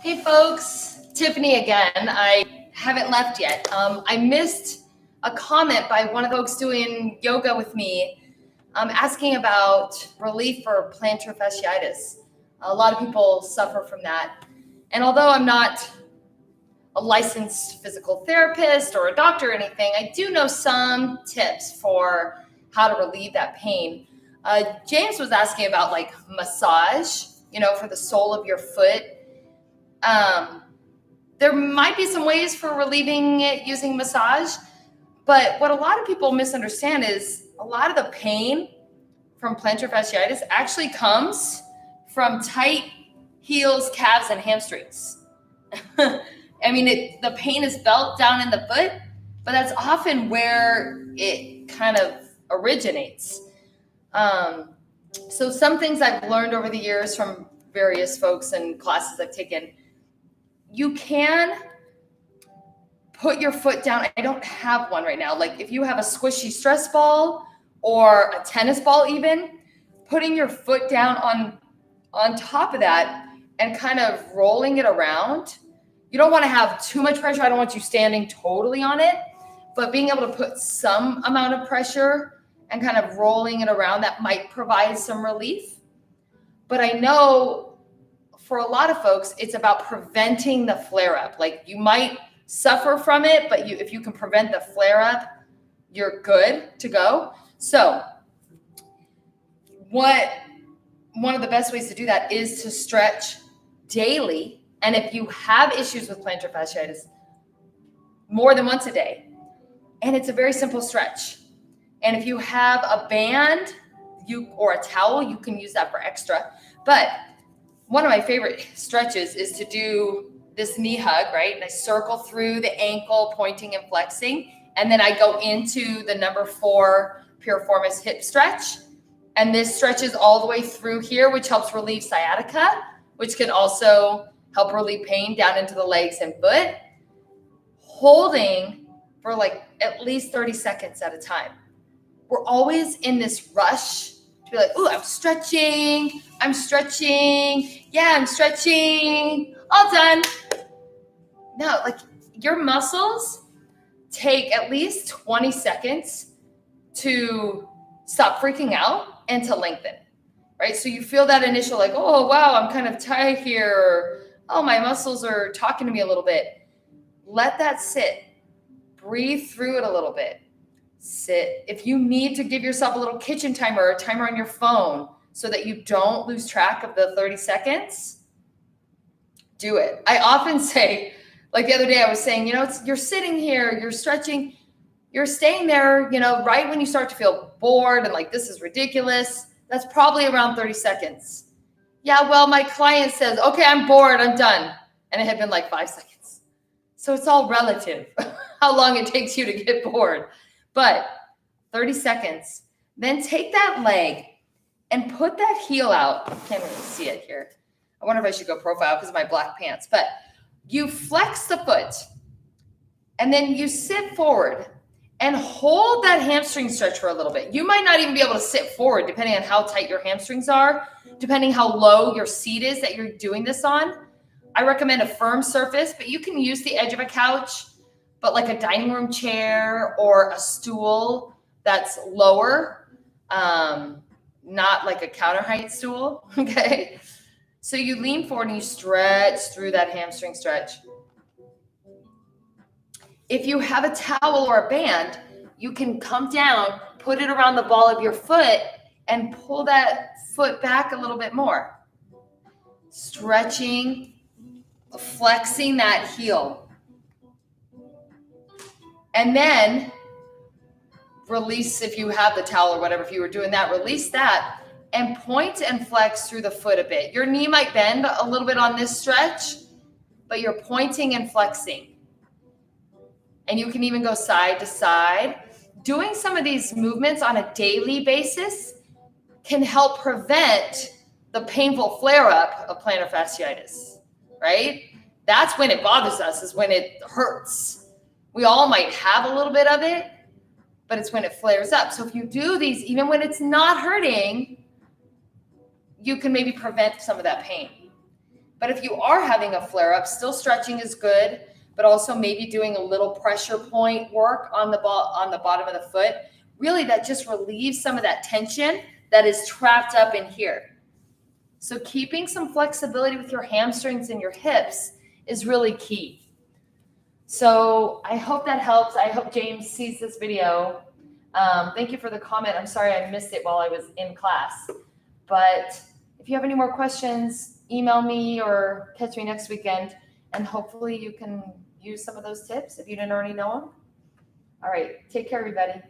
Hey folks, Tiffany again. I haven't left yet. I missed a comment by one of the folks doing yoga with me asking about relief for plantar fasciitis. A lot of people suffer from that. And although I'm not a licensed physical therapist or a doctor or anything, I do know some tips for how to relieve that pain. James was asking about like massage, for the sole of your foot. There might be some ways for relieving it using massage, but what a lot of people misunderstand is a lot of the pain from plantar fasciitis actually comes from tight heels, calves, and hamstrings. I mean, the pain is felt down in the foot, but that's often where it kind of originates. So some things I've learned over the years from various folks and classes I've taken, you can put your foot down. I don't have one right now. Like if you have a squishy stress ball or a tennis ball even, putting your foot down on top of that and kind of rolling it around. You don't want to have too much pressure. I don't want you standing totally on it, but being able to put some amount of pressure and kind of rolling it around, that might provide some relief. But I know for a lot of folks, it's about preventing the flare-up. Like you might suffer from it, but if you can prevent the flare-up, you're good to go. So one of the best ways to do that is to stretch daily. And if you have issues with plantar fasciitis, more than once a day. And it's a very simple stretch. And if you have a band or a towel, you can use that for extra. But one of my favorite stretches is to do this knee hug, right? And I circle through the ankle, pointing and flexing. And then I go into the number 4 piriformis hip stretch. And this stretches all the way through here, which helps relieve sciatica, which can also help relieve pain down into the legs and foot. Holding for like at least 30 seconds at a time. We're always in this rush to be like, ooh, I'm stretching. Yeah, I'm stretching. All done. No, like your muscles take at least 20 seconds to stop freaking out and to lengthen, right? So you feel that initial like, oh, wow, I'm kind of tight here. Or, oh, my muscles are talking to me a little bit. Let that sit. Breathe through it a little bit. Sit. If you need to give yourself a little kitchen timer or a timer on your phone so that you don't lose track of the 30 seconds, do it. I often say, like the other day I was saying, you're sitting here, you're stretching, you're staying there, right when you start to feel bored and like, this is ridiculous. That's probably around 30 seconds. Yeah, well, my client says, okay, I'm bored, I'm done. And it had been like 5 seconds. So it's all relative, how long it takes you to get bored. But 30 seconds, then take that leg and put that heel out. I can't really see it here. I wonder if I should go profile because of my black pants. But you flex the foot and then you sit forward and hold that hamstring stretch for a little bit. You might not even be able to sit forward depending on how tight your hamstrings are, depending how low your seat is that you're doing this on. I recommend a firm surface, but you can use the edge of a couch, but like a dining room chair or a stool that's lower, not like a counter height stool, okay? So you lean forward and you stretch through that hamstring stretch. If you have a towel or a band, you can come down, put it around the ball of your foot, and pull that foot back a little bit more. Stretching, flexing that heel. And then release, if you have the towel or whatever, if you were doing that, release that and point and flex through the foot a bit. Your knee might bend a little bit on this stretch, but you're pointing and flexing. And you can even go side to side. Doing some of these movements on a daily basis can help prevent the painful flare-up of plantar fasciitis, right? That's when it bothers us, is when it hurts. We all might have a little bit of it, but it's when it flares up. So if you do these, even when it's not hurting, you can maybe prevent some of that pain. But if you are having a flare up, still stretching is good, but also maybe doing a little pressure point work on the bottom of the foot. Really, that just relieves some of that tension that is trapped up in here. So keeping some flexibility with your hamstrings and your hips is really key. So I hope that helps. I hope James sees this video. Thank you for the comment. I'm sorry I missed it while I was in class. But if you have any more questions, email me or catch me next weekend, and hopefully you can use some of those tips if you didn't already know them. All right, take care, everybody.